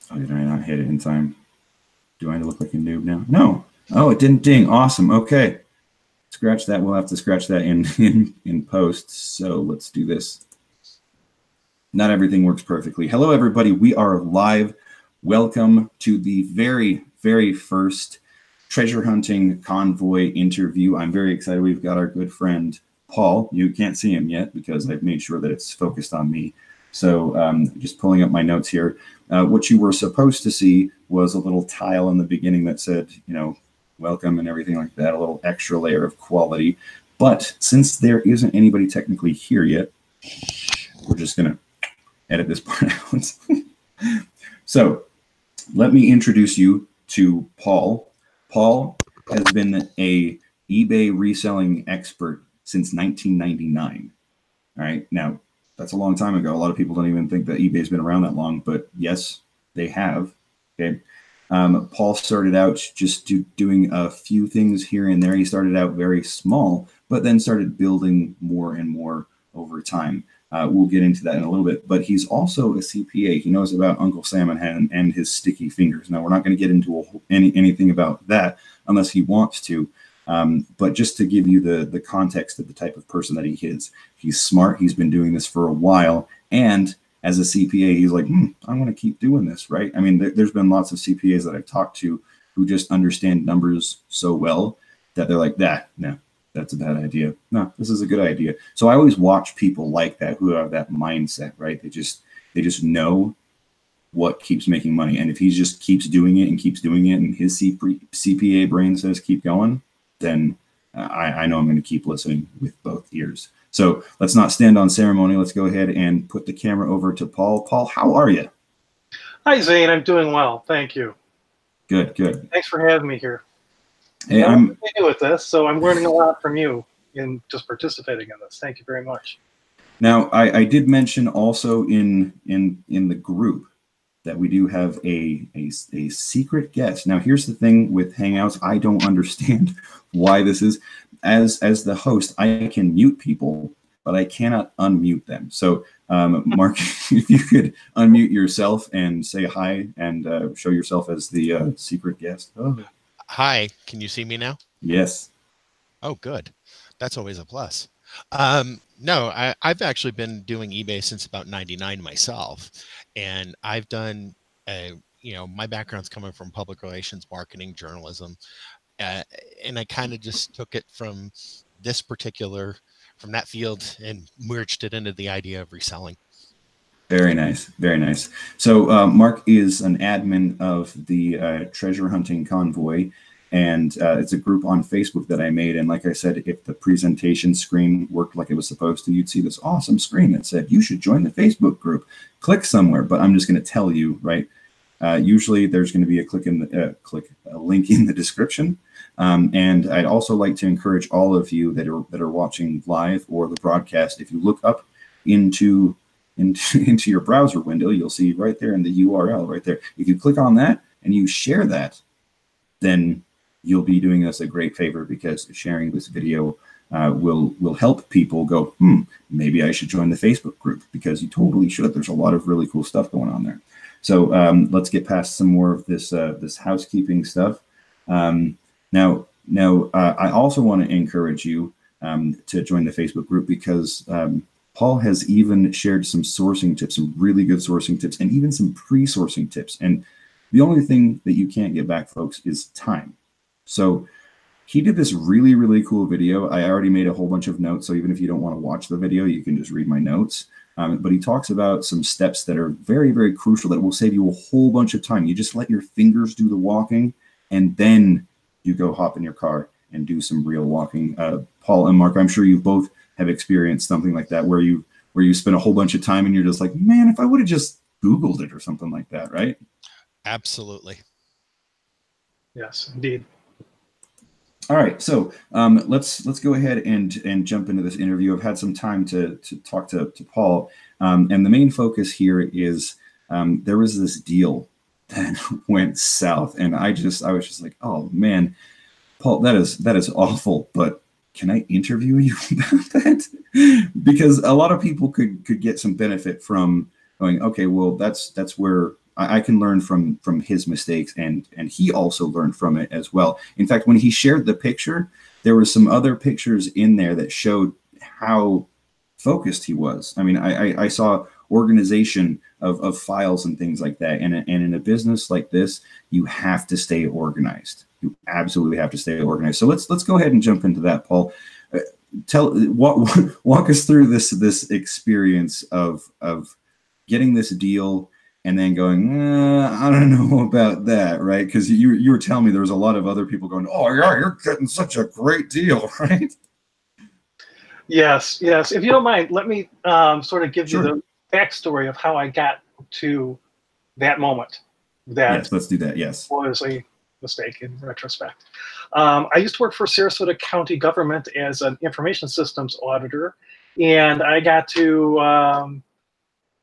Oh, did I not hit it in time? Do I look like a noob now? No. Oh, it didn't ding. Awesome. Okay. Scratch that. We'll have to scratch that in post. So let's do this. Not everything works perfectly. Hello, everybody. We are live. Welcome to the very, very first treasure hunting convoy interview. I'm very excited. We've got our good friend, Paul. You can't see him yet because I've made sure that it's focused on me. So just pulling up my notes here. What you were supposed to see was a little tile in the beginning that said, you know, welcome and everything like that, a little extra layer of quality. But since there isn't anybody technically here yet, we're just going to edit this part out. So let me introduce you to Paul. Paul has been a eBay reselling expert since 1999. All right. Now, that's a long time ago. A lot of people don't even think that eBay's been around that long, but yes, they have. Okay. Paul started out just doing a few things here and there. He started out very small, but then started building more and more over time. We'll get into that in a little bit, but he's also a CPA. He knows about Uncle Sam and his sticky fingers. Now, we're not going to get into anything about that unless he wants to. But just to give you the context of the type of person that he is, he's smart. He's been doing this for a while. And as a CPA, he's like, I want to keep doing this, right? I mean, there's been lots of CPAs that I've talked to who just understand numbers so well that they're like, no, that's a bad idea. No, this is a good idea. So I always watch people like that who have that mindset, right? They just know what keeps making money. And if he just keeps doing it and his CPA brain says keep going, then I know I'm going to keep listening with both ears. So let's not stand on ceremony. Let's go ahead and put the camera over to Paul. Paul, how are you? Hi, Zane. I'm doing well. Thank you. Good, good. Thanks for having me here. Hey, I'm new with this, so I'm learning a lot from you in just participating in this. Thank you very much. Now, I did mention also in the group that we do have a secret guest. Now, here's the thing with Hangouts. I don't understand why this is. As the host, I can mute people, but I cannot unmute them. So, Mark, if you could unmute yourself and say hi and show yourself as the secret guest. Oh. Hi, can you see me now? Yes. Oh, good. That's always a plus. No, I've actually been doing eBay since about 99 myself. And I've done, my background's coming from public relations, marketing, journalism. And I kind of just took it from that field and merged it into the idea of reselling. Very nice. Very nice. So Mark is an admin of the Treasure Hunting Convoy, and it's a group on Facebook that I made. And like I said, if the presentation screen worked like it was supposed to, you'd see this awesome screen that said, you should join the Facebook group. Click somewhere. But I'm just going to tell you, right? Usually there's going to be a link in the description. And I'd also like to encourage all of you that are watching live or the broadcast, if you look up into your browser window, you'll see right there in the URL right there. If you click on that and you share that, then you'll be doing us a great favor, because sharing this video will help people go, maybe I should join the Facebook group, because you totally should. There's a lot of really cool stuff going on there. So let's get past some more of this housekeeping stuff. Now, I also want to encourage you to join the Facebook group, because Paul has even shared some sourcing tips, some really good sourcing tips, and even some pre-sourcing tips. And the only thing that you can't get back, folks, is time. So he did this really, really cool video. I already made a whole bunch of notes, so even if you don't want to watch the video, you can just read my notes. But he talks about some steps that are very, very crucial that will save you a whole bunch of time. You just let your fingers do the walking, and then you go hop in your car and do some real walking. Paul and Mark, I'm sure you both have experienced something like that, where you spend a whole bunch of time and you're just like, man, if I would have just Googled it or something like that, right? Absolutely. Yes, indeed. All right, so let's go ahead and jump into this interview. I've had some time to talk to Paul, and the main focus here is there was this deal that went south, and I was just like, oh man, Paul, that is awful, but can I interview you about that? Because a lot of people could get some benefit from going, okay, well, that's where I can learn from his mistakes, and he also learned from it as well. In fact, when he shared the picture, there were some other pictures in there that showed how focused he was. I mean, I saw organization of files and things like that. And in a business like this, you have to stay organized. You absolutely have to stay organized. So let's go ahead and jump into that, Paul. Walk us through this experience of getting this deal and then going, I don't know about that, right? Because you were telling me there was a lot of other people going, oh yeah, you're getting such a great deal, right? Yes. If you don't mind, let me sort of give Sure. you the backstory of how I got to that moment. That yes, let's do that. Yes, was a mistake in retrospect. I used to work for Sarasota County government as an information systems auditor, and I got to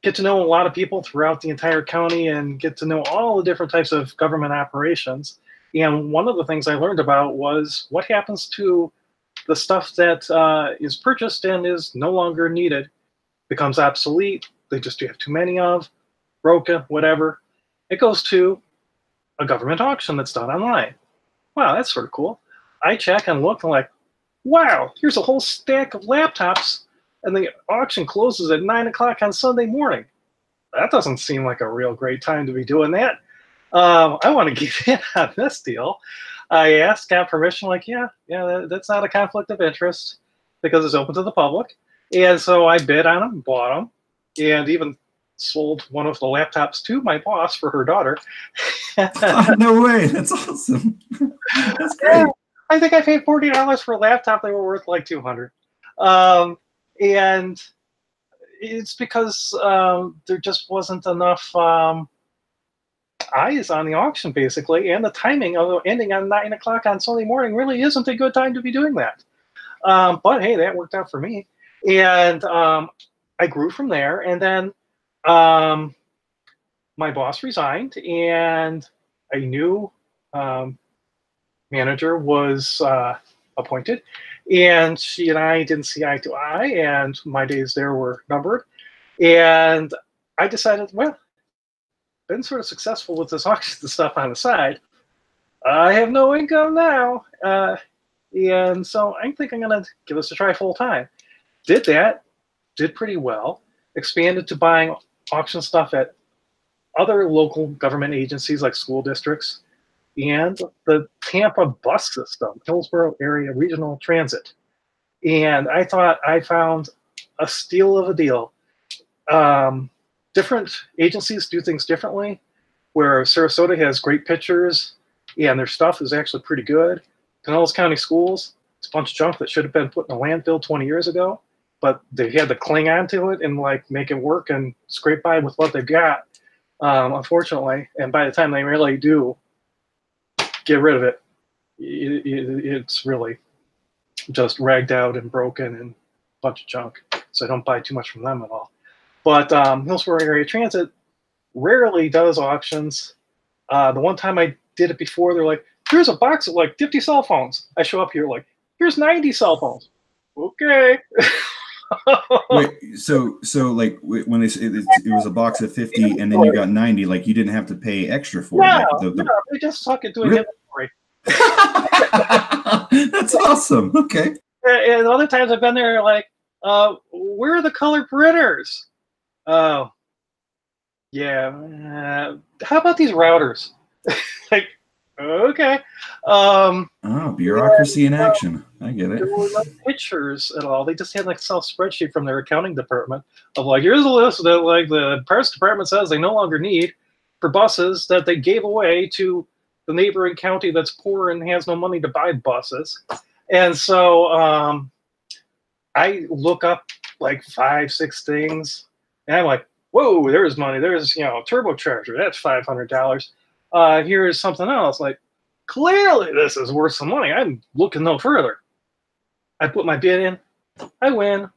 get to know a lot of people throughout the entire county and get to know all the different types of government operations. And one of the things I learned about was what happens to the stuff that is purchased and is no longer needed, becomes obsolete, they just have too many of, broken, whatever. It goes to a government auction that's done online. Wow, that's sort of cool. I check and look and like, wow, here's a whole stack of laptops and the auction closes at 9 o'clock on Sunday morning. That doesn't seem like a real great time to be doing that. I want to get in on this deal. I asked, got permission, like, yeah, that's not a conflict of interest because it's open to the public. And so I bid on them, bought them, and even sold one of the laptops to my boss for her daughter. No way, that's awesome. That's great. Yeah, I think I paid $40 for a laptop. They were worth like $200. And it's because there just wasn't enough eyes on the auction, basically, and the timing of ending on 9 o'clock on Sunday morning really isn't a good time to be doing that. But hey, that worked out for me. And I grew from there, and then my boss resigned, and a new manager was appointed, and she and I didn't see eye to eye, and my days there were numbered. And I decided, well, been sort of successful with this auction stuff on the side. I have no income now, and so I think I'm gonna give this a try full time. Did that, did pretty well. Expanded to buying auction stuff at other local government agencies like school districts and the Tampa bus system, Hillsborough Area Regional Transit. And I thought I found a steal of a deal. Different agencies do things differently, where Sarasota has great pictures and their stuff is actually pretty good. Pinellas County Schools, it's a bunch of junk that should have been put in a landfill 20 years ago, but they had to cling on to it and like make it work and scrape by with what they've got, unfortunately. And by the time they really do get rid of it, it's really just ragged out and broken and a bunch of junk. So I don't buy too much from them at all. But Hillsborough Area Transit rarely does auctions. The one time I did it before, they're like, here's a box of like 50 cell phones. I show up here like, here's 90 cell phones. Okay. Wait, so like when it was a box of 50 and then you got 90, like you didn't have to pay extra for it. Like No, they just suck at doing inventory. That's awesome. Okay. And other times I've been there like, where are the color printers? Oh, yeah. How about these routers? Like, okay. Bureaucracy in action. I get it. There were no pictures at all. They just had like a Excel spreadsheet from their accounting department of like, here's a list that like the parts department says they no longer need for buses that they gave away to the neighboring county that's poor and has no money to buy buses. And so I look up like 5, 6 things, and I'm like, whoa, there's money. There's, turbocharger. That's $500. Here's something else. Like, clearly this is worth some money. I'm looking no further. I put my bid in. I win.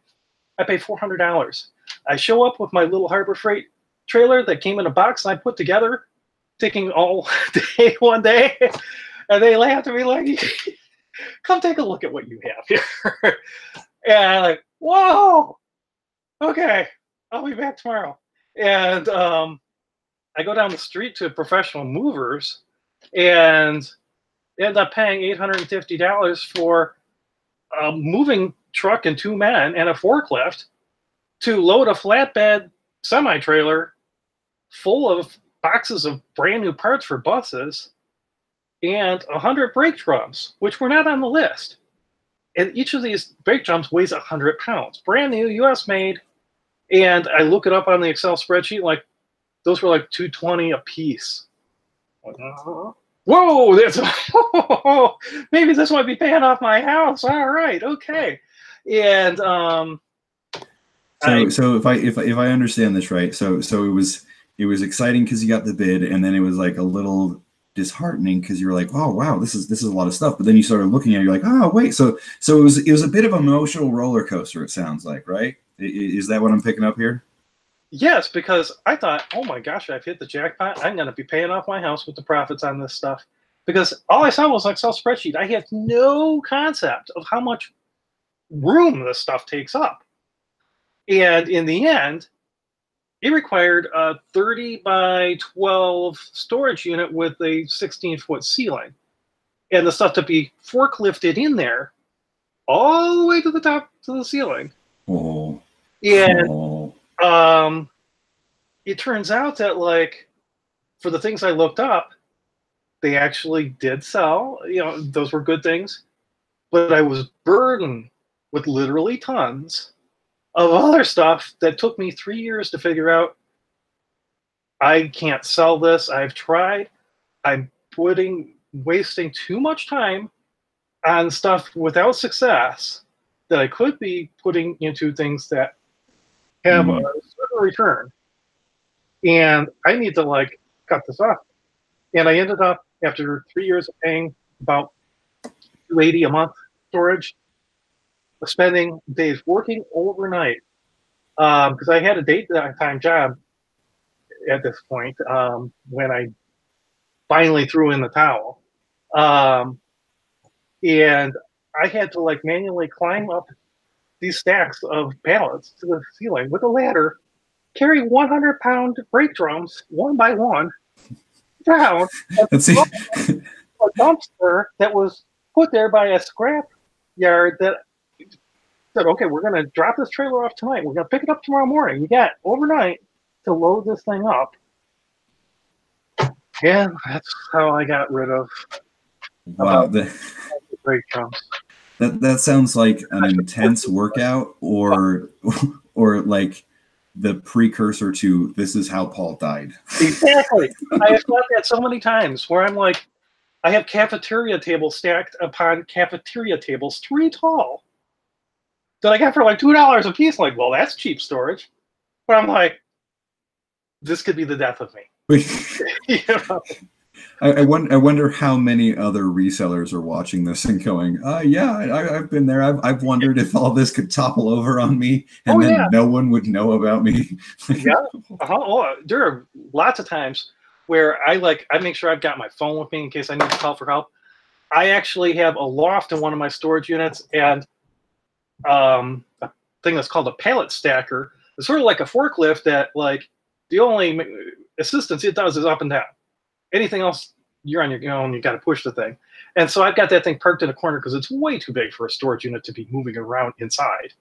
I pay $400. I show up with my little Harbor Freight trailer that came in a box and I put together, taking all day one day. And they laughed at me like, come take a look at what you have here. And I'm like, whoa, okay, I'll be back tomorrow. And I go down the street to Professional Movers and end up paying $850 for a moving truck and 2 men and a forklift to load a flatbed semi-trailer full of boxes of brand new parts for buses and 100 brake drums, which were not on the list. And each of these brake drums weighs 100 pounds, brand new, US made. And I look it up on the Excel spreadsheet, like those were like $220 a piece. Whoa, that's maybe this might be paying off my house. All right, okay. And so if I understand this right, so it was exciting because you got the bid, and then it was like a little disheartening because you were like, oh wow, this is a lot of stuff. But then you started looking at it, you're like, oh wait, so it was a bit of an emotional roller coaster. It sounds like, right? Is that what I'm picking up here? Yes, because I thought, oh my gosh, I've hit the jackpot. I'm going to be paying off my house with the profits on this stuff. Because all I saw was an Excel spreadsheet. I had no concept of how much room this stuff takes up. And in the end, it required a 30 by 12 storage unit with a 16-foot ceiling. And the stuff to be forklifted in there all the way to the top, to the ceiling. Oh. And oh. It turns out that, like, for the things I looked up, they actually did sell. You know, those were good things. But I was burdened with literally tons of other stuff that took me 3 years to figure out. I can't sell this. I've tried. I'm wasting too much time on stuff without success that I could be putting into things that have a certain return. And I need to, like, cut this off. And I ended up, after 3 years of paying about $280 a month storage, spending days working overnight, because I had a daytime job at this point when I finally threw in the towel. And I had to, like, manually climb up these stacks of pallets to the ceiling with a ladder, carry 100-pound brake drums one by one down a dumpster that was put there by a scrap yard that said, okay, we're going to drop this trailer off tonight. We're going to pick it up tomorrow morning. You got overnight to load this thing up. And that's how I got rid of the brake drums. That sounds like an intense workout, or like the precursor to this is how Paul died. Exactly. I have thought that so many times where I'm like, I have cafeteria tables stacked upon cafeteria tables 3 tall that I got for like $2 a piece. Like, well, that's cheap storage. But I'm like, this could be the death of me. You know? I wonder how many other resellers are watching this and going, yeah, I've been there. I've wondered if all this could topple over on me and no one would know about me. Yeah. Oh, there are lots of times where I make sure I've got my phone with me in case I need to call for help. I actually have a loft in one of my storage units, and a thing that's called a pallet stacker. It's sort of like a forklift that, like, the only assistance it does is up and down. Anything else, you're on your own. You got to push the thing. And so I've got that thing parked in a corner because it's way too big for a storage unit to be moving around inside.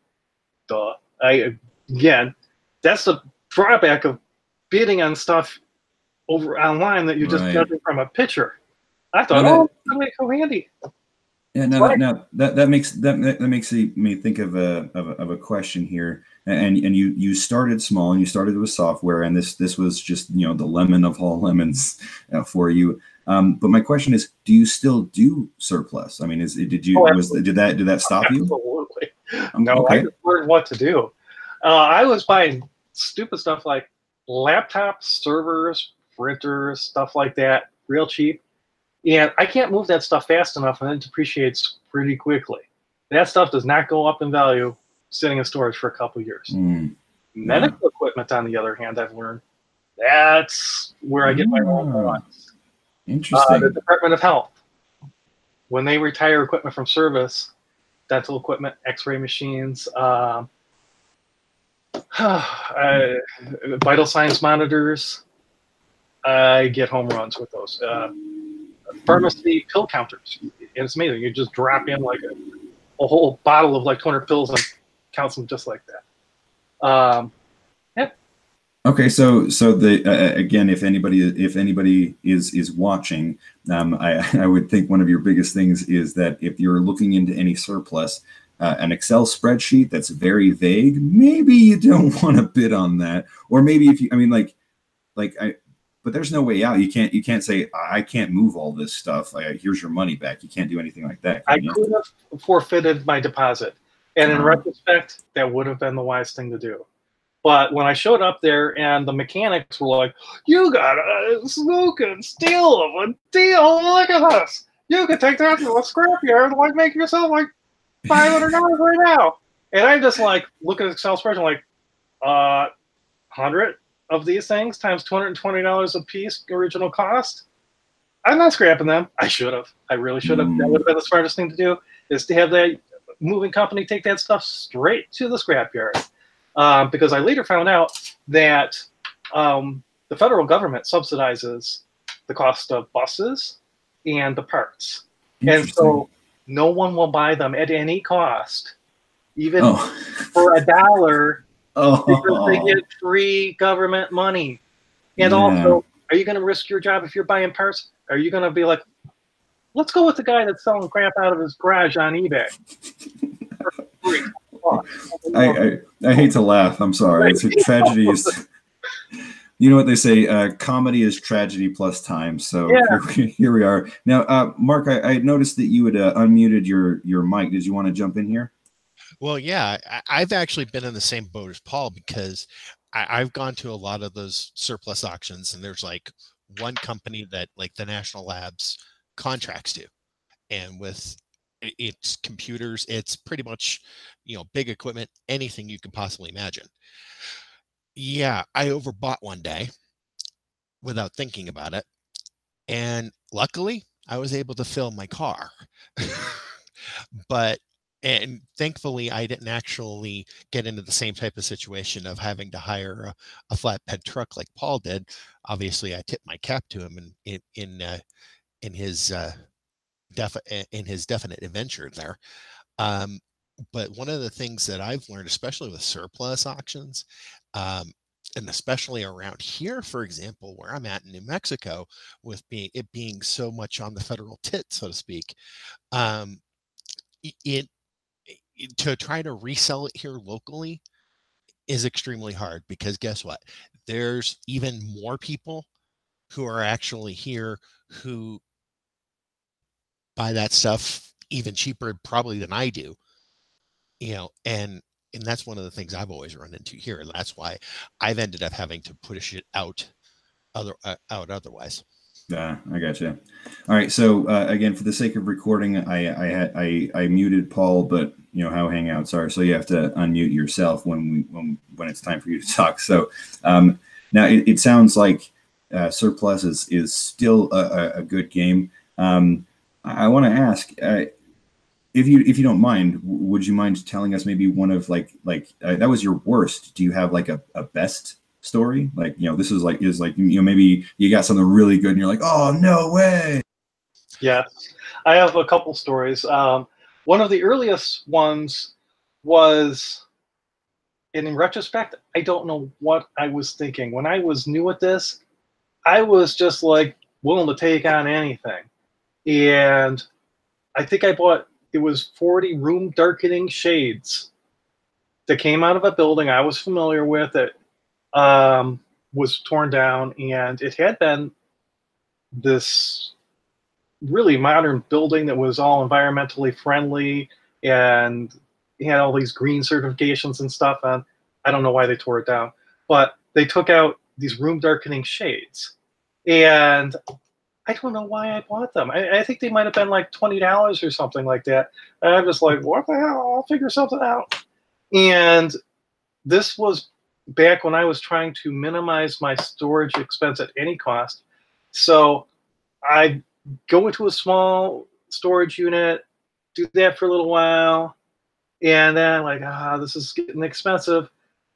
Again, that's the drawback of bidding on stuff over online that you're just judging from a picture. I thought, that makes so handy. Yeah, that makes me think of a question here. And you started small, and you started with software, and this was just, you know, the lemon of all lemons for you. But my question is, do you still do surplus? I mean, did that stop you? Absolutely. No, I just learned what to do. I was buying stupid stuff like laptops, servers, printers, stuff like that, real cheap. And I can't move that stuff fast enough, and it depreciates pretty quickly. That stuff does not go up in value sitting in storage for a couple of years. Medical equipment, on the other hand, I've learned that's where I get my own ones. Interesting. The Department of Health, when they retire equipment from service, dental equipment, X-ray machines, vital signs monitors, I get home runs with those. Pharmacy pill counters. And it's amazing. You just drop in like a whole bottle of like 200 pills and counts them just like that. Yeah. Okay, so the again, if anybody is watching, I would think one of your biggest things is that if you're looking into any surplus, an Excel spreadsheet that's very vague, maybe you don't want to bid on that, or maybe if you, I mean, but there's no way out. You can't say I can't move all this stuff. Here's your money back. You can't do anything like that. I could have forfeited my deposit, and in retrospect, that would have been the wise thing to do. But when I showed up there and the mechanics were like, "You gotta smoke and steal them, a deal. Look at this. You could take that to a scrapyard and like make yourself like $500 right now." And I'm just like looking at Excel spreadsheet, like, 100 of these things times $220 a piece original cost. I'm not scrapping them. I should have. I really should have. That would have been the smartest thing to do, is to have that moving company take that stuff straight to the scrapyard. Because I later found out that the federal government subsidizes the cost of buses and the parts. And so no one will buy them at any cost, even for $1, because they get free government money. And also, are you going to risk your job if you're buying parts? Are you going to be like, let's go with the guy that's selling crap out of his garage on eBay? I hate to laugh. I'm sorry. It's a tragedy. You know what they say? Comedy is tragedy plus time. So here we are. Now, Mark, I noticed that you had unmuted your mic. Did you want to jump in here? Well, yeah, I've actually been in the same boat as Paul, because I've gone to a lot of those surplus auctions, and there's like one company that like the National Labs contracts to, and with its computers, it's pretty much, big equipment, anything you can possibly imagine. Yeah, I overbought one day without thinking about it, and luckily I was able to fill my car. And thankfully, I didn't actually get into the same type of situation of having to hire a flatbed truck like Paul did. Obviously, I tipped my cap to him in his definite adventure there. But one of the things that I've learned, especially with surplus auctions, and especially around here, for example, where I'm at in New Mexico, with it being so much on the federal tit, so to speak, to try to resell it here locally is extremely hard, because guess what? There's even more people who are actually here who buy that stuff even cheaper probably than I do, and that's one of the things I've always run into here, and that's why I've ended up having to push it out otherwise. Yeah, I got you. All right. So again, for the sake of recording, I muted Paul, but how Hangouts are, so you have to unmute yourself when it's time for you to talk. So now it sounds like surplus is still a good game. I want to ask, if you don't mind, would you mind telling us maybe one of like that was your worst? Do you have like a best story? Like, this is maybe you got something really good and you're like, oh, no way. Yeah, I have a couple stories. One of the earliest ones was, and in retrospect, I don't know what I was thinking. When I was new at this, I was just like willing to take on anything. And I think I bought, it was 40 room darkening shades that came out of a building I was familiar with that was torn down, and it had been this really modern building that was all environmentally friendly and had all these green certifications and stuff. And I don't know why they tore it down, but they took out these room darkening shades, and I don't know why I bought them. I think they might have been like $20 or something like that. And I'm just like, what the hell? I'll figure something out. And this was back when I was trying to minimize my storage expense at any cost. So I go into a small storage unit, do that for a little while, and then I'm like, this is getting expensive.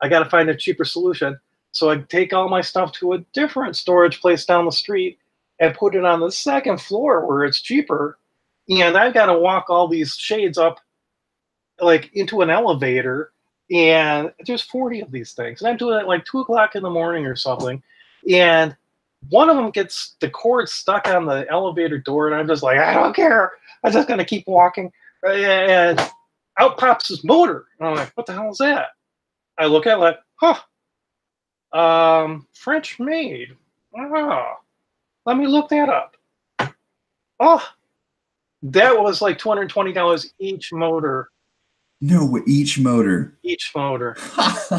I got to find a cheaper solution. So I take all my stuff to a different storage place down the street and put it on the second floor where it's cheaper. And I've got to walk all these shades up like into an elevator, and there's 40 of these things. And I'm doing it at like 2 o'clock in the morning or something. And one of them gets the cord stuck on the elevator door, and I'm just like, I don't care. I'm just gonna keep walking. And out pops this motor. And I'm like, what the hell is that? I look at it like, French made. Oh, let me look that up. Oh, that was like $220 each motor. No, each motor. Each motor. That's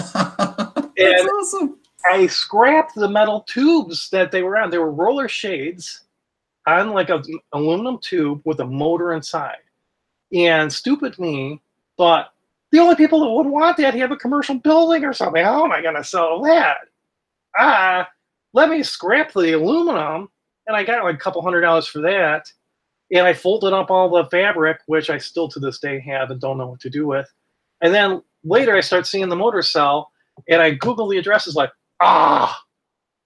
And awesome. I scrapped the metal tubes that they were on. They were roller shades on like an aluminum tube with a motor inside. And stupid me thought, the only people that would want that have a commercial building or something. How am I going to sell that? Let me scrap the aluminum. And I got like a couple $100 for that. And I folded up all the fabric, which I still to this day have and don't know what to do with. And then later I start seeing the motor sell, and I Google the addresses like,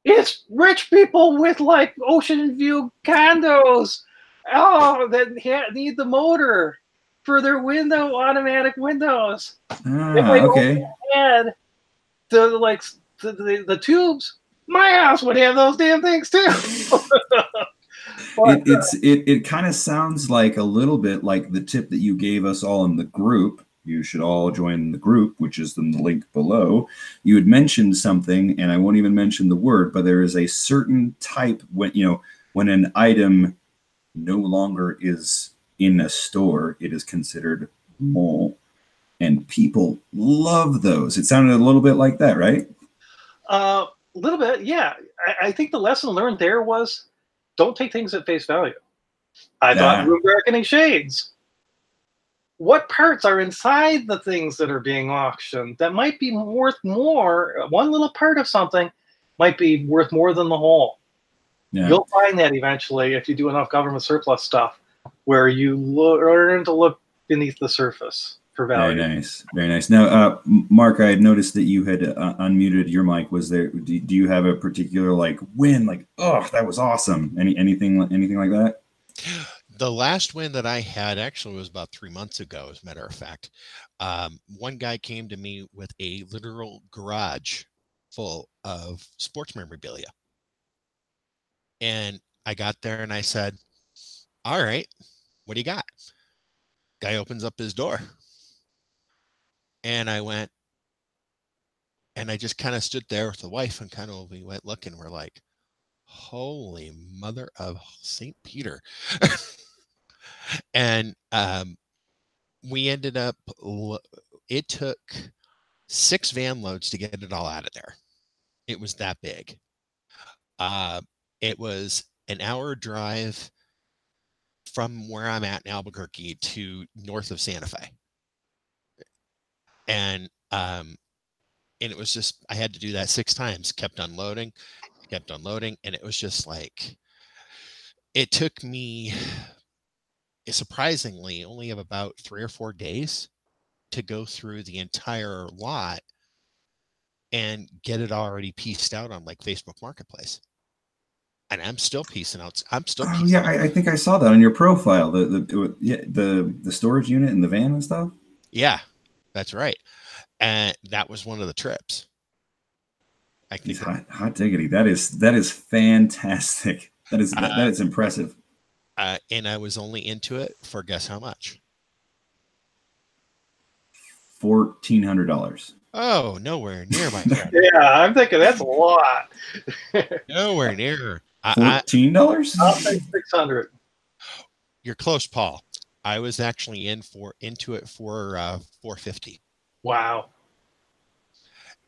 it's rich people with like ocean view condos. That need the motor for their automatic windows. If I Okay. had the tubes, my house would have those damn things too. But, It kind of sounds like a little bit like the tip that you gave us all in the group. You should all join the group, which is in the link below. You had mentioned something, and I won't even mention the word, but there is a certain type when an item no longer is in a store, it is considered mole, and people love those. It sounded a little bit like that, right? a little bit, yeah. I think the lesson learned there was don't take things at face value. I thought room darkening shades. What parts are inside the things that are being auctioned that might be worth more? One little part of something might be worth more than the whole. Yeah. You'll find that eventually if you do enough government surplus stuff where you learn to look beneath the surface for value. Very nice. Very nice. Now, Mark, I had noticed that you had unmuted your mic. Was there? Do you have a particular win? That was awesome. Anything like that? The last win that I had actually was about 3 months ago, as a matter of fact. One guy came to me with a literal garage full of sports memorabilia. And I got there and I said, all right, what do you got? Guy opens up his door. And I went, and I just kind of stood there with the wife and we went looking. We're like, holy mother of St. Peter. And we ended up, it took 6 van loads to get it all out of there. It was that big. It was an hour drive from where I'm at in Albuquerque to north of Santa Fe. And it was just, I had to do that 6 times, kept unloading. And it was just like, it took me surprisingly only of about 3 or 4 days to go through the entire lot and get it already pieced out on like Facebook Marketplace. And I'm still piecing out. I think I saw that on your profile. The storage unit and the van and stuff. Yeah, that's right. And that was one of the trips. I think hot diggity. That is fantastic. That is impressive. And I was only into it for guess how much? $1,400. Oh, nowhere near, my friend. Yeah, I'm thinking that's a lot. Nowhere near. $14? I'll say 600. You're close, Paul. I was actually into it for $450. Wow.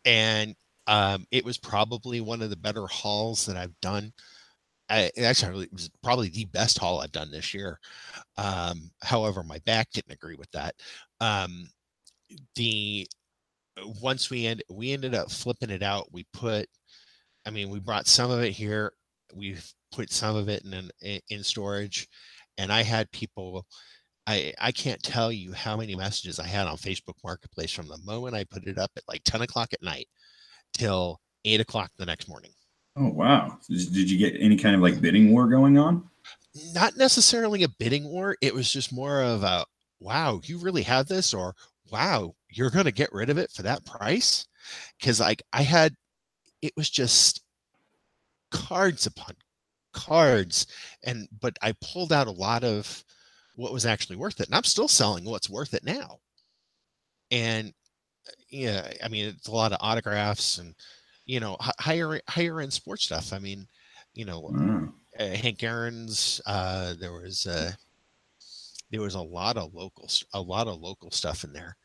And it was probably one of the better hauls that I've done. Actually, it was probably the best haul I've done this year. However, my back didn't agree with that. Once we ended up flipping it out, we brought some of it here. We've put some of it in storage, and I had people. I can't tell you how many messages I had on Facebook Marketplace from the moment I put it up at like 10 o'clock at night till 8 o'clock the next morning. Oh, wow. Did you get any kind of like bidding war going on? Not necessarily a bidding war. It was just more of a, wow, you really have this, or wow, you're going to get rid of it for that price. Cause like it was just cards upon cards. But I pulled out a lot of what was actually worth it. And I'm still selling what's worth it now. And yeah, I mean, it's a lot of autographs and, higher end sports stuff. I mean, Wow. Hank Aaron's, there was a lot of local stuff in there.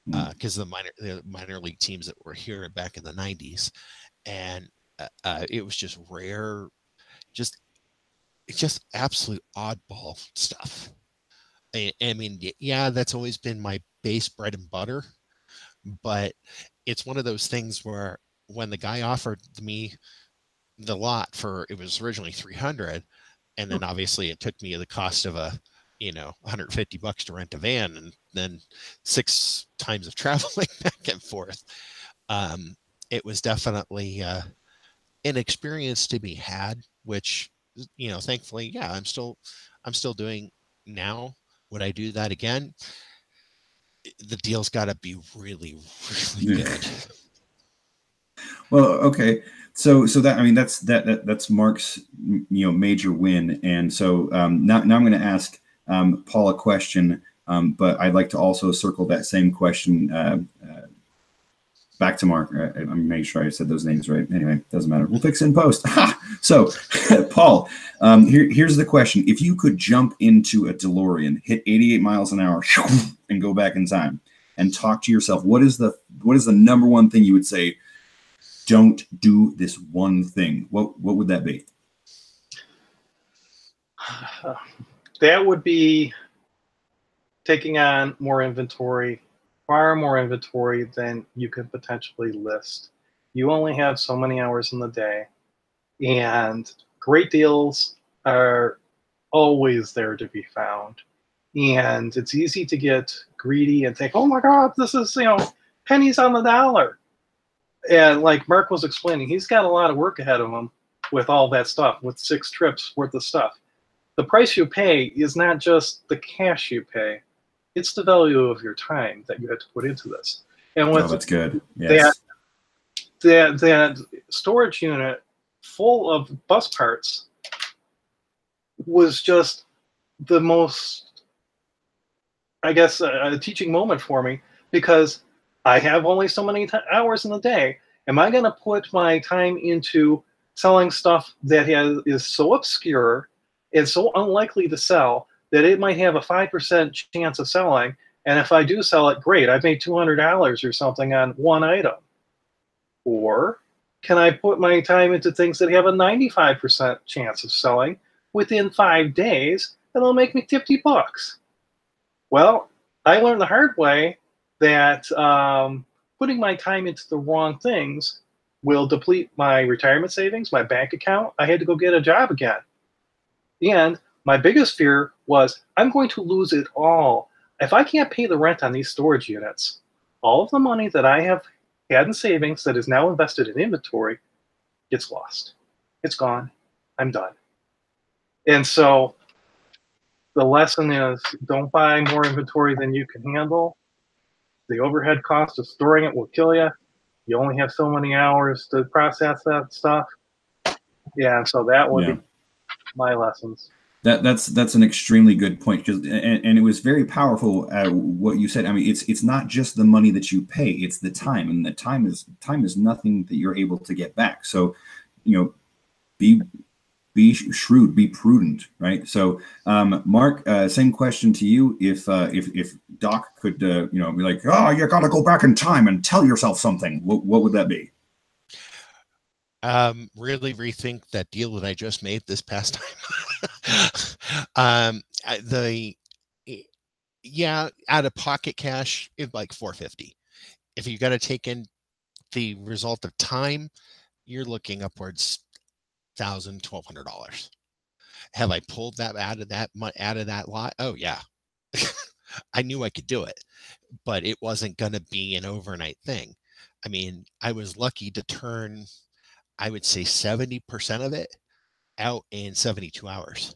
Because the minor league teams that were here back in the 90s, and it was just rare, just absolute oddball stuff. I mean, yeah, that's always been my base bread and butter, but it's one of those things where when the guy offered me the lot for, it was originally 300, and then obviously it took me the cost of $150 to rent a van, and then 6 times of traveling back and forth. It was definitely an experience to be had, which, thankfully, yeah, I'm still doing now. Would I do that again? The deal's got to be really, really good. Well, okay. So that, I mean, that's Mark's, major win. And so now I'm going to ask Paul a question, but I'd like to also circle that same question back to Mark. I'm making sure I said those names right. Anyway, doesn't matter. We'll fix it in post. So, Paul, here's the question. If you could jump into a DeLorean, hit 88 miles an hour, and go back in time and talk to yourself, what is the number one thing you would say? Don't do this one thing. What would that be? That would be taking on more inventory, far more inventory than you could potentially list. You only have so many hours in the day, and great deals are always there to be found. And it's easy to get greedy and think, oh my God, this is, pennies on the dollar. And like Mark was explaining, he's got a lot of work ahead of him with all that stuff, with 6 trips worth of stuff. The price you pay is not just the cash you pay, it's the value of your time that you had to put into this. And with that's good. Yes. that storage unit full of bus parts was just the most, I guess, a teaching moment for me, because I have only so many hours in the day. Am I going to put my time into selling stuff that is so obscure and so unlikely to sell that it might have a 5% chance of selling? And if I do sell it, great, I've made $200 or something on one item. Or can I put my time into things that have a 95% chance of selling within 5 days, and they'll make me $50? Well, I learned the hard way that putting my time into the wrong things will deplete my retirement savings, my bank account. I had to go get a job again. And my biggest fear was I'm going to lose it all. If I can't pay the rent on these storage units, all of the money that I have had in savings that is now invested in inventory gets lost. It's gone. I'm done. And so the lesson is, don't buy more inventory than you can handle. The overhead cost of storing it will kill you. You only have so many hours to process that stuff. Yeah, so that would be my lessons. That's an extremely good point, because and it was very powerful what you said. I mean, it's not just the money that you pay; it's the time, and the time is nothing that you're able to get back. So, be shrewd, be prudent, right? So, Mark, same question to you. If Doc could, be like, oh, you got to go back in time and tell yourself something, what would that be? Really rethink that deal that I just made this past time. Out of pocket cash, it's like $450. If you got to take in the result of time, you're looking upwards $1,000, $1,200. Have I pulled that out of that lot? Oh yeah. I knew I could do it, but it wasn't going to be an overnight thing. I mean, I was lucky to turn I would say 70% of it out in 72 hours.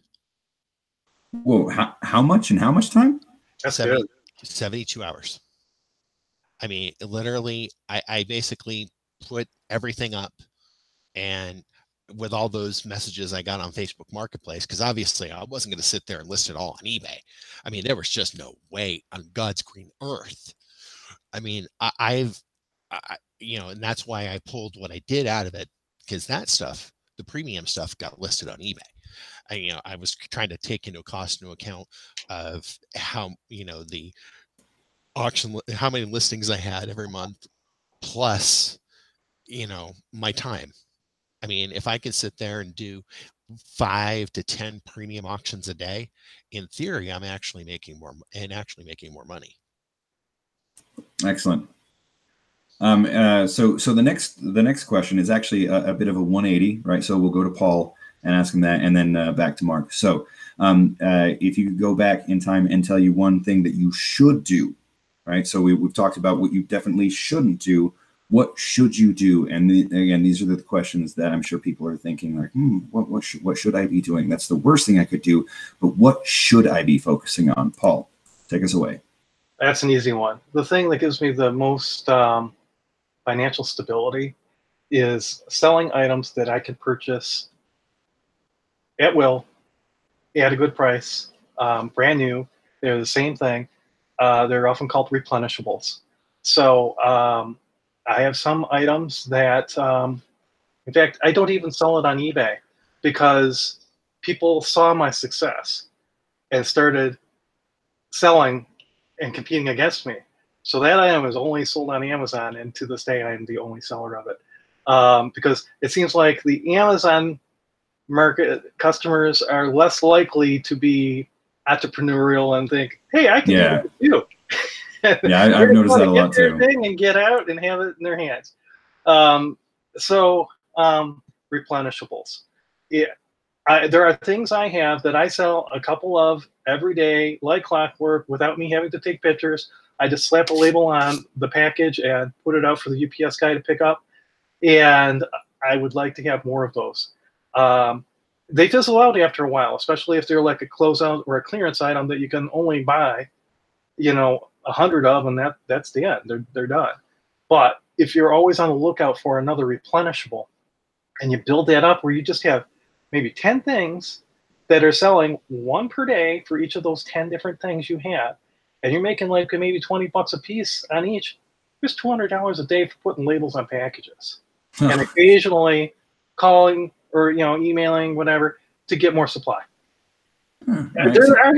Whoa, how much and how much time? That's good. 72 hours. I mean, literally, I basically put everything up, and with all those messages I got on Facebook Marketplace, because obviously I wasn't going to sit there and list it all on eBay. I mean, there was just no way on God's green earth. I mean, you know, and that's why I pulled what I did out of it, because that stuff, the premium stuff, got listed on eBay. You know, I was trying to take into account of how, you know, the auction, how many listings I had every month, plus, you know, my time. I mean, if I could sit there and do 5 to 10 premium auctions a day, in theory, I'm actually making more money. Excellent. So the next question is actually a bit of a 180, right? So we'll go to Paul and ask him that, and then back to Mark. So if you could go back in time and tell you one thing that you should do, right? So we've talked about what you definitely shouldn't do. What should you do? And again, these are the questions that I'm sure people are thinking, like, what should I be doing? That's the worst thing I could do. But what should I be focusing on? Paul, take us away. That's an easy one. The thing that gives me the most financial stability is selling items that I can purchase at will, at a good price, brand new. They're the same thing. They're often called replenishables. So I have some items that, in fact, I don't even sell it on eBay because people saw my success and started selling and competing against me. So that item is only sold on Amazon, and to this day, I am the only seller of it. Because it seems like the Amazon market customers are less likely to be entrepreneurial and think, hey, I can do it too. Yeah, I've noticed that a lot too. Thing and get out and have it in their hands. Replenishables. Yeah, there are things I have that I sell a couple of every day, like clockwork, without me having to take pictures. I just slap a label on the package and put it out for the UPS guy to pick up. And I would like to have more of those. They fizzle out after a while, especially if they're like a closeout or a clearance item that you can only buy, 100 of, and that's the end. They're done. But if you're always on the lookout for another replenishable, and you build that up where you just have maybe 10 things that are selling one per day for each of those 10 different things you have, and you're making like maybe $20 a piece on each, there's $200 a day for putting labels on packages. And occasionally calling or emailing, whatever, to get more supply. I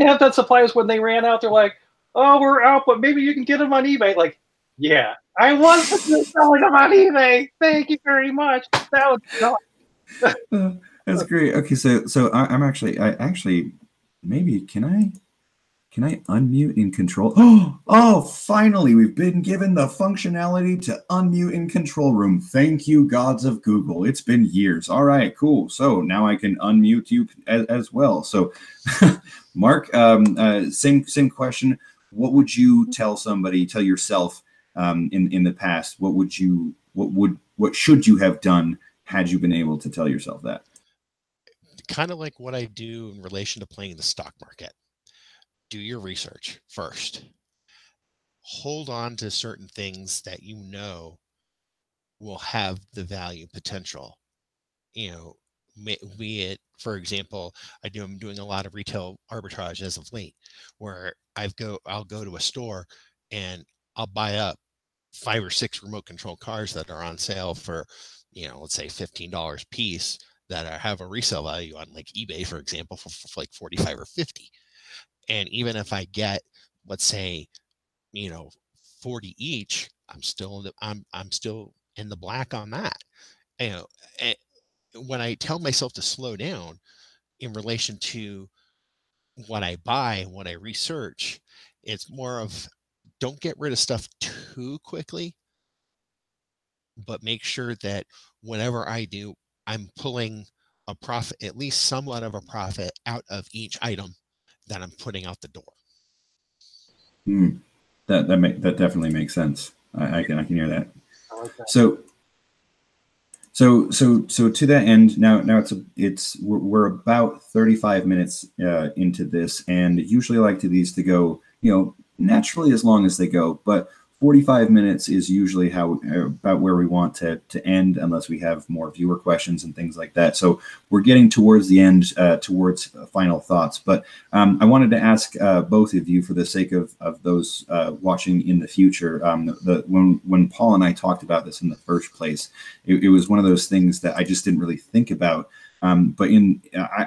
have that suppliers, when they ran out, they're like, oh, we're out, but maybe you can get them on eBay. Like, yeah, I was selling them on eBay. Thank you very much. That was that's great. Okay, so I'm actually maybe can I unmute in control? Oh, finally, we've been given the functionality to unmute in control room. Thank you, gods of Google. It's been years. All right, cool. So now I can unmute you as well. So, Mark, same question. What would you tell yourself in the past? What should you have done had you been able to tell yourself that? Kind of like what I do in relation to playing the stock market. Do your research first. Hold on to certain things that will have the value potential. Be it, for example, I'm doing a lot of retail arbitrage as of late, where I'll go to a store and I'll buy up 5 or 6 remote control cars that are on sale for, let's say $15 a piece, that have a resale value on like eBay, for example, for like 45 or 50. And even if I get, let's say, 40 each, I'm still in the black on that. When I tell myself to slow down in relation to what I buy and what I research, it's more of, don't get rid of stuff too quickly, but make sure that whenever I do, I'm pulling a profit, at least somewhat of a profit, out of each item that I'm putting out the door. That definitely makes sense. I can hear that. I like that. So to that end, now we're about 35 minutes into this, and usually I like these to go, naturally as long as they go, but 45 minutes is usually about where we want to end, unless we have more viewer questions and things like that. So we're getting towards the end, towards final thoughts. But I wanted to ask both of you, for the sake of those watching in the future, when Paul and I talked about this in the first place, it was one of those things that I just didn't really think about. But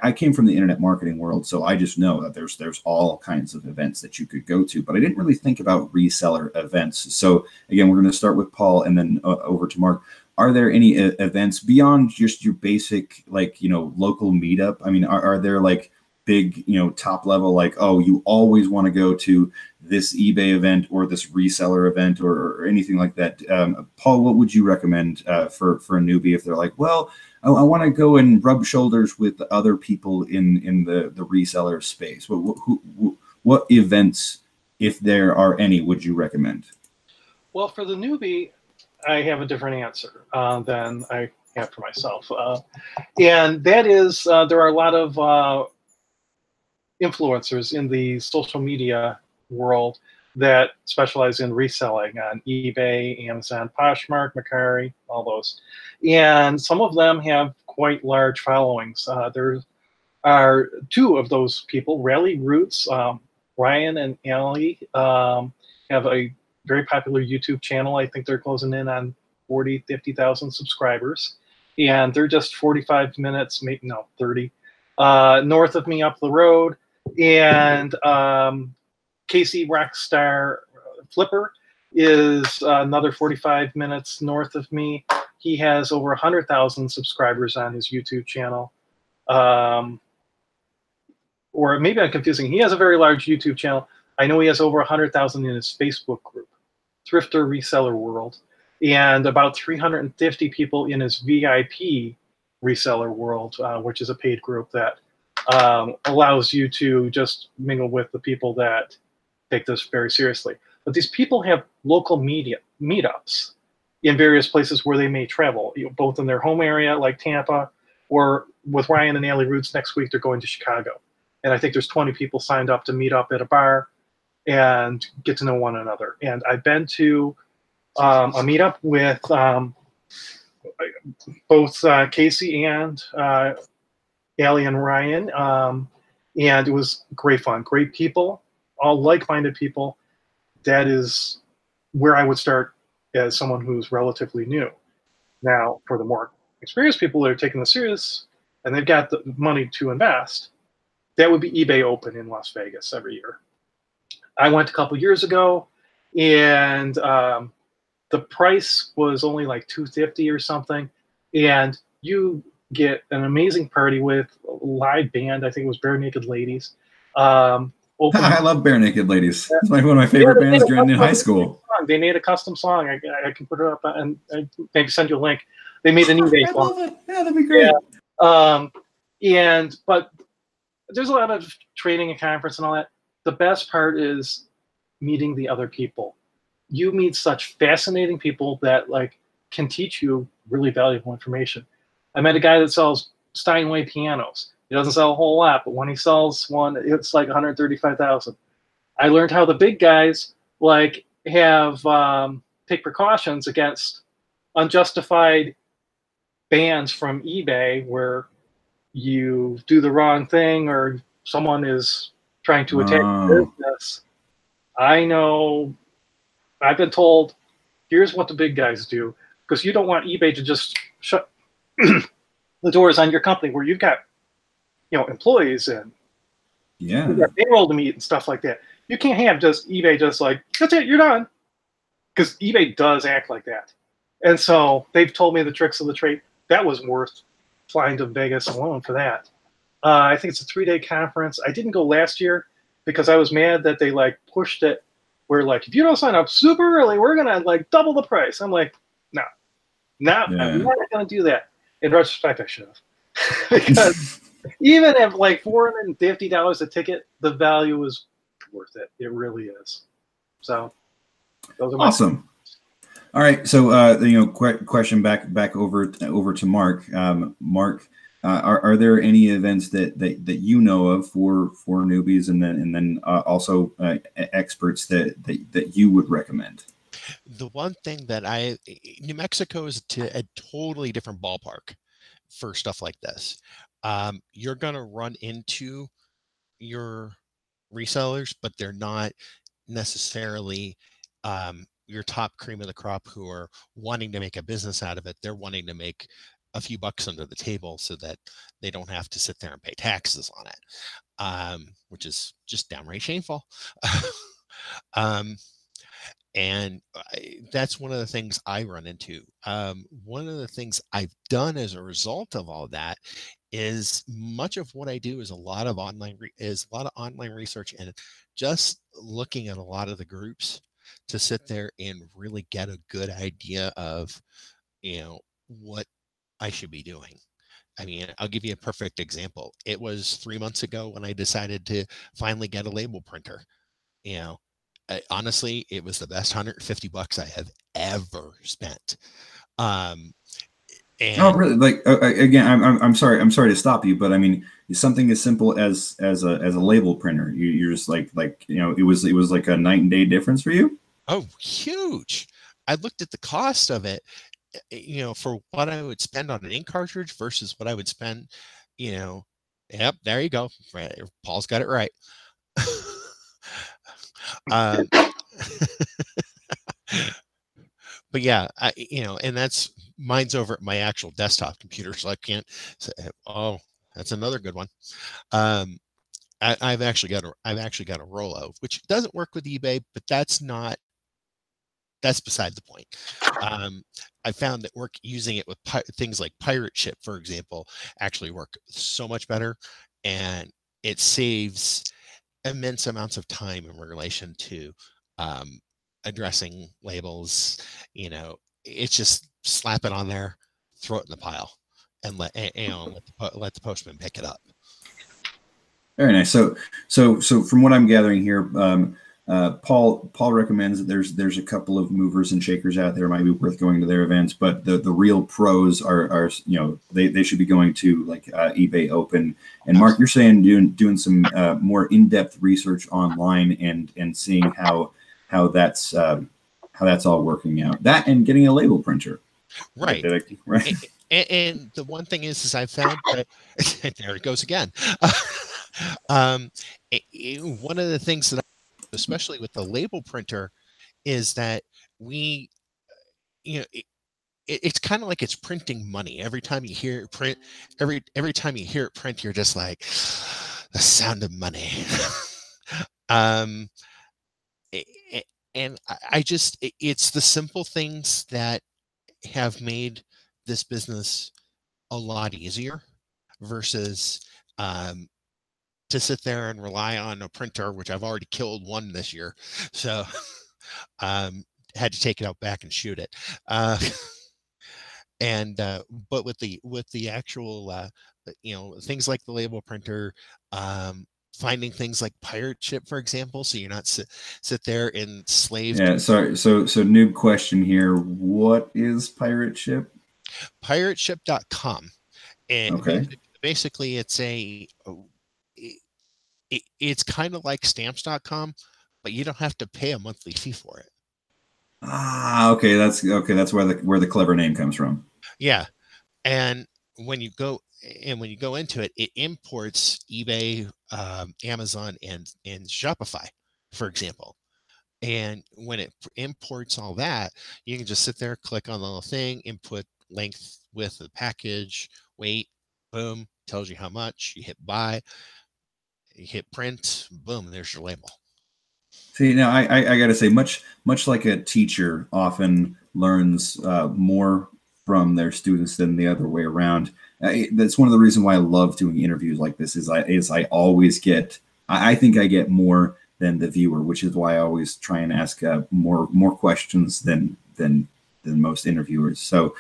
I came from the internet marketing world, so I just know that there's all kinds of events that you could go to, but I didn't really think about reseller events. So again, we're going to start with Paul and then over to Mark. Are there any events beyond just your basic, local meetup? I mean, are there like big, top level, like, oh, you always want to go to this eBay event or this reseller event or anything like that? Paul, what would you recommend for a newbie if they're like, well, I want to go and rub shoulders with other people in the reseller space? What events, if there are any, would you recommend? Well, for the newbie, I have a different answer than I have for myself. And that is, there are a lot of influencers in the social media world that specialize in reselling on eBay, Amazon, Poshmark, Mercari, all those. And some of them have quite large followings. There are two of those people, Rally Roots, Ryan and Allie, have a very popular YouTube channel. I think they're closing in on 40, 50,000 subscribers. And they're just 45 minutes, maybe, no, 30, north of me up the road. And Casey Rockstar Flipper is another 45 minutes north of me. He has over 100,000 subscribers on his YouTube channel. Or maybe I'm confusing. He has a very large YouTube channel. I know he has over 100,000 in his Facebook group, Thrifter Reseller World, and about 350 people in his VIP Reseller World, which is a paid group that allows you to just mingle with the people that take this very seriously. But these people have local meetups in various places where they may travel, both in their home area like Tampa, or with Ryan and Allie Roots next week, they're going to Chicago. And I think there's 20 people signed up to meet up at a bar and get to know one another. And I've been to a meetup with both Casey and Allie and Ryan, and it was great fun. Great people, all like-minded people. That is where I would start as someone who's relatively new. Now, for the more experienced people that are taking this serious and they've got the money to invest, that would be eBay Open in Las Vegas every year. I went a couple years ago, and the price was only like $250 or something, and you get an amazing party with a live band. I think it was Bare Naked Ladies. I love Bare Naked Ladies. It's like one of my favorite bands during in high school. They made a custom song. I can put it up and maybe send you a link. They made an eBay song. I love it. Yeah, that'd be great. Yeah. But there's a lot of training and conference and all that. The best part is meeting the other people. You meet such fascinating people that can teach you really valuable information. I met a guy that sells Steinway pianos. He doesn't sell a whole lot, but when he sells one, it's like 135,000. I learned how the big guys have take precautions against unjustified bans from eBay where you do the wrong thing or someone is trying to attack your business. I know, I've been told, here's what the big guys do, because you don't want eBay to just shut the doors on your company where you've got employees and you've got payroll to meet and stuff like that. You can't have just eBay just that's it, you're done. Because eBay does act like that. And so they've told me the tricks of the trade. That was worth flying to Vegas alone for that. I think it's a 3-day conference. I didn't go last year because I was mad that they pushed it where if you don't sign up super early, we're gonna double the price. I'm like, no, I'm not gonna do that. In retrospect, I should have. Because even at $450 a ticket, the value is worth it. It really is. So those are my awesome. All right. So, question back over to Mark. Mark, are there any events that you know of for newbies, and then also experts that you would recommend? The one thing that New Mexico is a totally different ballpark for stuff like this. You're going to run into your resellers, but they're not necessarily your top cream of the crop who are wanting to make a business out of it. They're wanting to make a few bucks under the table so that they don't have to sit there and pay taxes on it, which is just downright shameful. And that's one of the things I run into. One of the things I've done as a result of all that is much of what I do is a lot of online research and just looking at a lot of the groups to sit there and really get a good idea of, what I should be doing. I mean, I'll give you a perfect example. It was 3 months ago when I decided to finally get a label printer. Honestly, it was the best $150 I have ever spent. And oh, really? Like again, I'm sorry to stop you, but I mean, something as simple as a label printer. You're just like it was like a night and day difference for you. Oh, huge! I looked at the cost of it, for what I would spend on an ink cartridge versus what I would spend. Yep, there you go. Right, Paul's got it right. But yeah, and mine's over at my actual desktop computer, so I can't say, oh, that's another good one. I've actually got a Rollo, which doesn't work with eBay, but that's beside the point. I found that using it with things like Pirate Ship, for example, actually work so much better, and it saves immense amounts of time in relation to addressing labels. It's just slap it on there, throw it in the pile, and let the postman pick it up. Very nice. So from what I'm gathering here, Paul recommends that there's a couple of movers and shakers out there might be worth going to their events, but the real pros are they should be going to like eBay Open. And Mark, you're saying doing some more in-depth research online and seeing how that's all working out. That and getting a label printer. Right. Right. And the one thing is I found that there it goes again. One of the things that especially with the label printer is that it's kind of like it's printing money. Every time you hear it print, every time you hear it print, you're just like, the sound of money. And it's the simple things that have made this business a lot easier versus to sit there and rely on a printer, which I've already killed one this year. So had to take it out back and shoot it. But with the actual, things like the label printer, finding things like Pirate Ship, for example, so you're not sit there enslaved. Yeah, sorry. So noob question here. What is Pirate Ship? Pirateship.com. And okay. Basically it's kind of like stamps.com, but you don't have to pay a monthly fee for it. Okay. That's where the clever name comes from. Yeah. And when you go into it, it imports eBay, Amazon, and Shopify, for example. And when it imports all that, you can just sit there, click on the little thing, input length, width of the package, weight, boom, tells you how much. You hit buy, you hit print, boom, there's your label. See, now I got to say, much like a teacher often learns more from their students than the other way around. That's one of the reasons why I love doing interviews like this. I always get, I think I get more than the viewer, which is why I always try and ask more questions than most interviewers. So,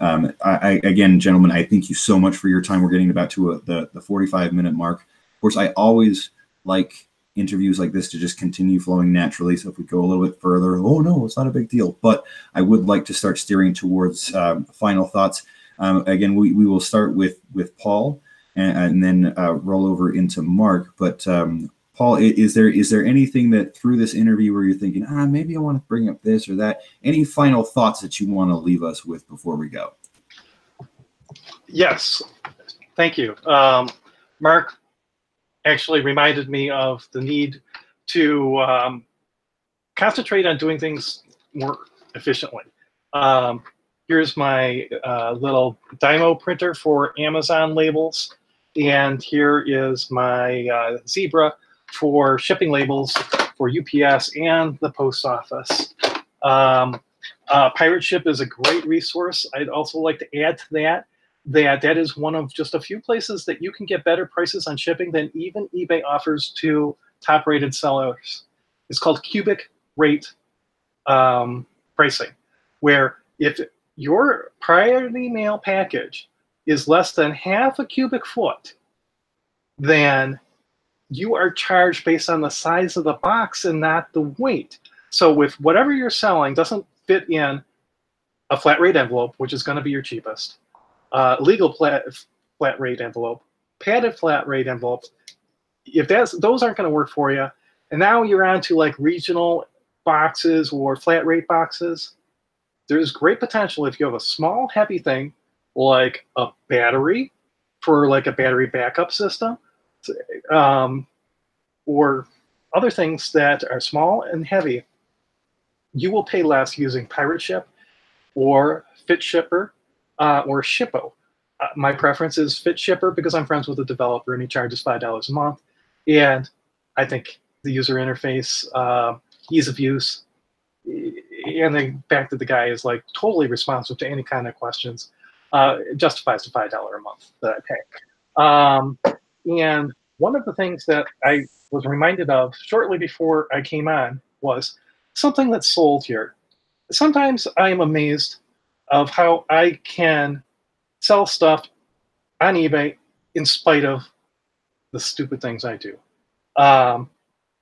again, gentlemen, I thank you so much for your time. We're getting about to the 45-minute mark. Of course, I always like interviews like this to just continue flowing naturally. So if we go a little bit further, oh no, it's not a big deal. But I would like to start steering towards final thoughts. Again, we will start with Paul and then roll over into Mark. But Paul, is there anything that through this interview where you're thinking, maybe I want to bring up this or that? Any final thoughts that you want to leave us with before we go? Yes, thank you. Mark actually reminded me of the need to concentrate on doing things more efficiently. Here's my little Dymo printer for Amazon labels, and here is my Zebra for shipping labels for UPS and the post office. Pirate Ship is a great resource. I'd also like to add to that is one of just a few places that you can get better prices on shipping than even eBay offers to top-rated sellers. It's called cubic rate pricing, where if your priority mail package is less than half a cubic foot, then you are charged based on the size of the box and not the weight. So if whatever you're selling doesn't fit in a flat rate envelope, which is going to be your cheapest, legal flat rate envelope, padded flat rate envelopes, if those aren't going to work for you, and now you're on to like regional boxes or flat rate boxes, there's great potential if you have a small heavy thing like a battery for like a battery backup system, or other things that are small and heavy. You will pay less using Pirate Ship or Fit Shipper or Shippo. My preference is Fit Shipper because I'm friends with the developer and he charges $5 a month. And I think the user interface, ease of use, and the fact that the guy is like totally responsive to any kind of questions justifies the $5 a month that I pay. And one of the things that I was reminded of shortly before I came on was something that's sold here. Sometimes I am amazed of how I can sell stuff on eBay in spite of the stupid things I do.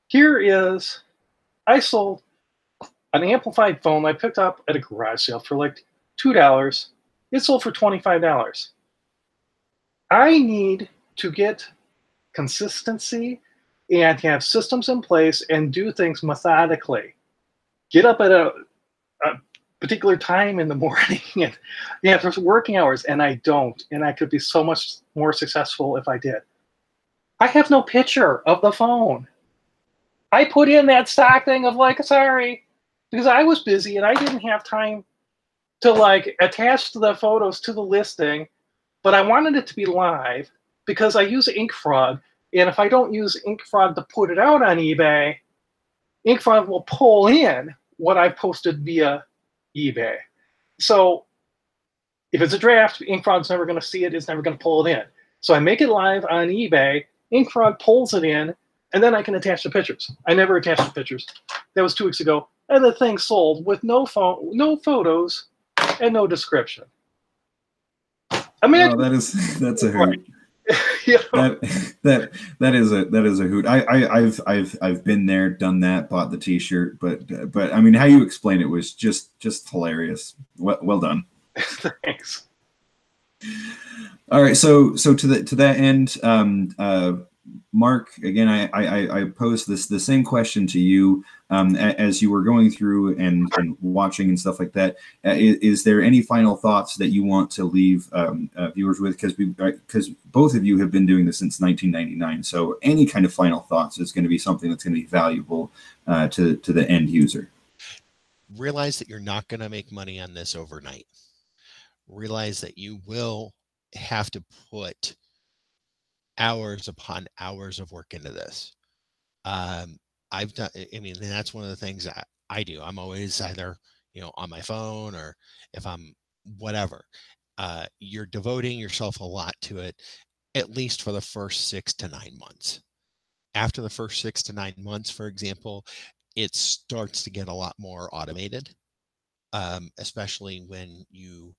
Here is, I sold an amplified phone I picked up at a garage sale for like $2. It sold for $25. I need to get consistency and have systems in place and do things methodically. Get up at a particular time in the morning and there's working hours, and I don't. And I could be so much more successful if I did. I have no picture of the phone. I put in that stock thing of like, sorry, because I was busy and I didn't have time to like attach the photos to the listing, but I wanted it to be live because I use InkFrog. And if I don't use InkFrog to put it out on eBay, InkFrog will pull in what I've posted via eBay. So if it's a draft, InkFrog's never going to see it. It's never going to pull it in. So I make it live on eBay. InkFrog pulls it in, and then I can attach the pictures. I never attached the pictures. That was 2 weeks ago. And the thing sold with no phone, no photos, and no description. Imagine that's a hoot. You know? that is a hoot. I've been there, done that, bought the T-shirt, but I mean, how you explain it was just hilarious. Well done. Thanks. All right, so to that end, Mark, again, I posed the same question to you as you were going through and watching and stuff like that. Is there any final thoughts that you want to leave viewers with? Because both of you have been doing this since 1999. So any kind of final thoughts is going to be something that's going to be valuable to the end user. Realize that you're not going to make money on this overnight. Realize that you will have to put hours upon hours of work into this. I've done, I mean, that's one of the things that I do. I'm always either, on my phone or if I'm whatever, you're devoting yourself a lot to it, at least for the first 6 to 9 months. After the first 6 to 9 months, for example, it starts to get a lot more automated, especially when you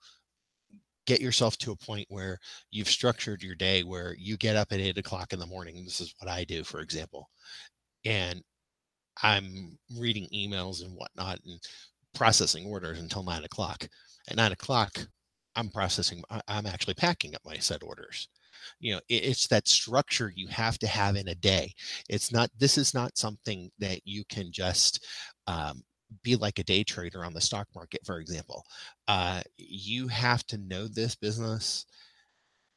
get yourself to a point where you've structured your day where you get up at 8 o'clock in the morning. This is what I do, for example. and I'm reading emails and whatnot and processing orders until 9 o'clock. At 9 o'clock, I'm actually packing up my set orders. It's that structure you have to have in a day. This is not something that you can just be like a day trader on the stock market, for example. You have to know this business.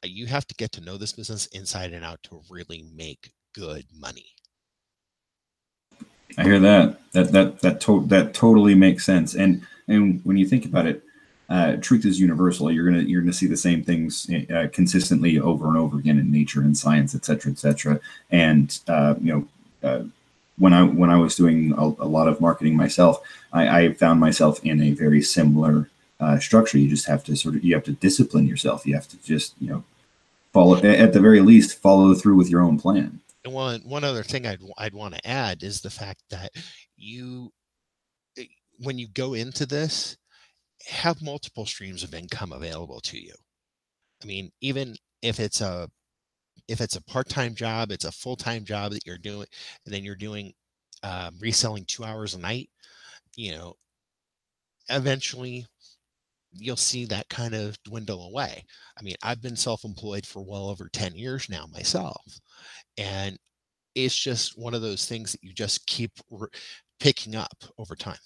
You have to get to know this business inside and out to really make good money. I hear that. That totally makes sense. And when you think about it, truth is universal. You're gonna see the same things consistently over and over again in nature and science, et cetera, et cetera. And when I was doing a lot of marketing myself, I found myself in a very similar structure. You just have to you have to discipline yourself. You have to just follow, at the very least, follow through with your own plan. And one other thing I'd want to add is the fact that when you go into this, have multiple streams of income available to you. I mean, even if it's a part-time job, it's a full-time job that you're doing, and then you're doing reselling 2 hours a night, eventually you'll see that kind of dwindle away. I mean, I've been self-employed for well over 10 years now myself. And it's just one of those things that you just keep picking up over time.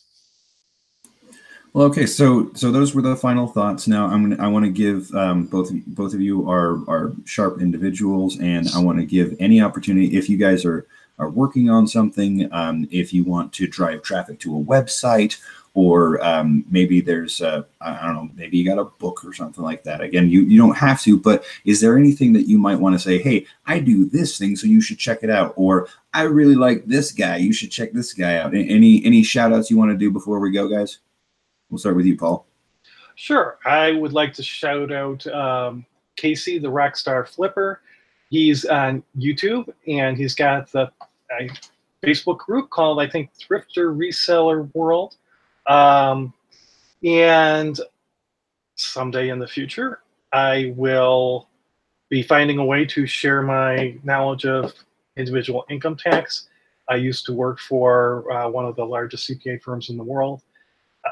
Well, okay, so those were the final thoughts. Now I want to give both of you are sharp individuals, and I want to give any opportunity, if you guys are working on something, if you want to drive traffic to a website, or maybe there's I don't know, maybe you got a book or something like that. Again, you don't have to, but is there anything that you might want to say, hey, I do this thing, so you should check it out, or I really like this guy, you should check this guy out? Any shout outs you want to do before we go, guys? We'll start with you, Paul. Sure. I would like to shout out Casey, the Rockstar Flipper. He's on YouTube, and he's got a Facebook group called, I think, Thrifter Reseller World. And someday in the future, I will be finding a way to share my knowledge of individual income tax. I used to work for one of the largest CPA firms in the world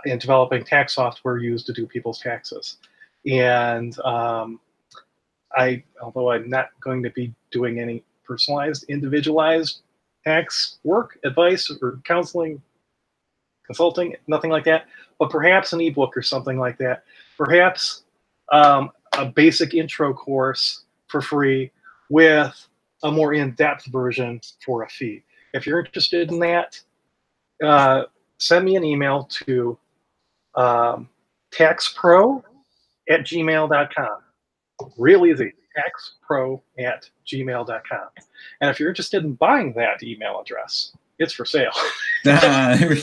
in developing tax software used to do people's taxes. And although I'm not going to be doing any personalized, individualized tax work, advice, or counseling, consulting, nothing like that, but perhaps an ebook or something like that. Perhaps a basic intro course for free with a more in-depth version for a fee. If you're interested in that, send me an email to taxpro@gmail.com. Real easy, taxpro@gmail.com. And if you're interested in buying that email address, it's for sale. Very,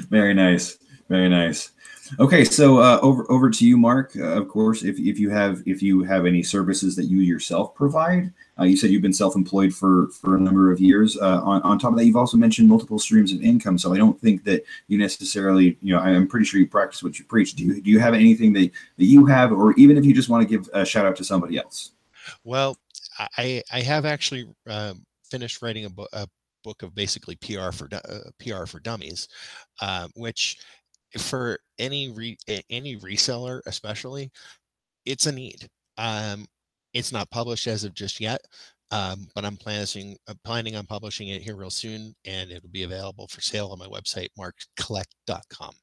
very nice. Very nice. Okay, so over to you, Mark. Of course, if you have any services that you yourself provide, you said you've been self-employed for a number of years. On top of that, you've also mentioned multiple streams of income. So I don't think that you necessarily, I'm pretty sure you practice what you preach. Do you have anything that you have, or even if you just want to give a shout out to somebody else? Well, I have actually finished writing a book of basically PR for dummies, which, for any reseller especially, it's a need. It's not published as of just yet, but I'm planning on publishing it here real soon, and it'll be available for sale on my website, markcollect.com.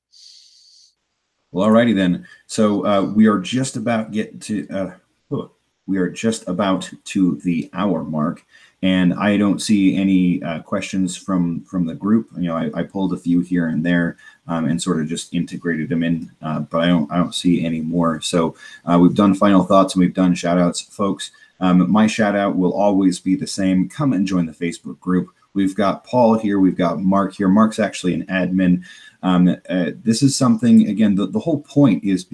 Well, alrighty then. So we are just about to the hour mark, and I don't see any questions from the group. I pulled a few here and there and sort of just integrated them in, but I don't see any more. So we've done final thoughts and we've done shout outs, folks. My shout out will always be the same. Come and join the Facebook group. We've got Paul here. We've got Mark here. Mark's actually an admin. This is something, again, the whole point is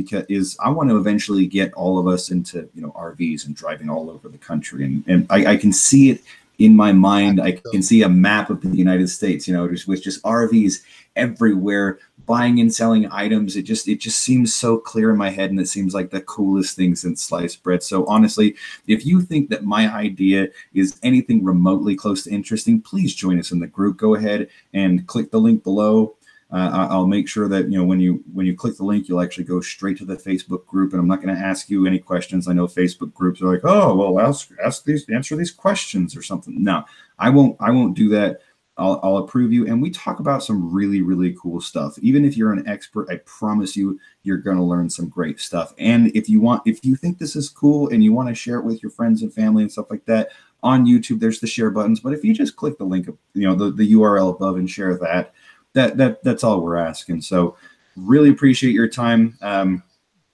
I want to eventually get all of us into, RVs and driving all over the country. And I can see it in my mind, I can see a map of the United States, you know, just with just RVs everywhere, buying and selling items. It just seems so clear in my head, and it seems like the coolest thing since sliced bread. So honestly, if you think that my idea is anything remotely close to interesting, please join us in the group. Go ahead and click the link below. I'll make sure that, you know, when you click the link, you'll actually go straight to the Facebook group, and I'm not going to ask you any questions. I know Facebook groups are like, oh, well, answer these questions or something. No, I won't do that. I'll approve you, and we talk about some really, really cool stuff. Even if you're an expert, I promise you, you're going to learn some great stuff. And if you think this is cool and you want to share it with your friends and family and stuff like that, on YouTube, there's the share buttons. But if you just click the link, you know, the URL above and share that. That's all we're asking. So really appreciate your time.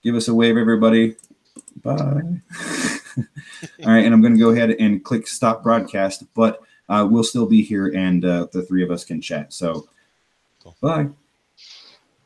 Give us a wave, everybody. Bye. All right, and I'm going to go ahead and click stop broadcast, but we'll still be here, and the three of us can chat. So, cool. Bye.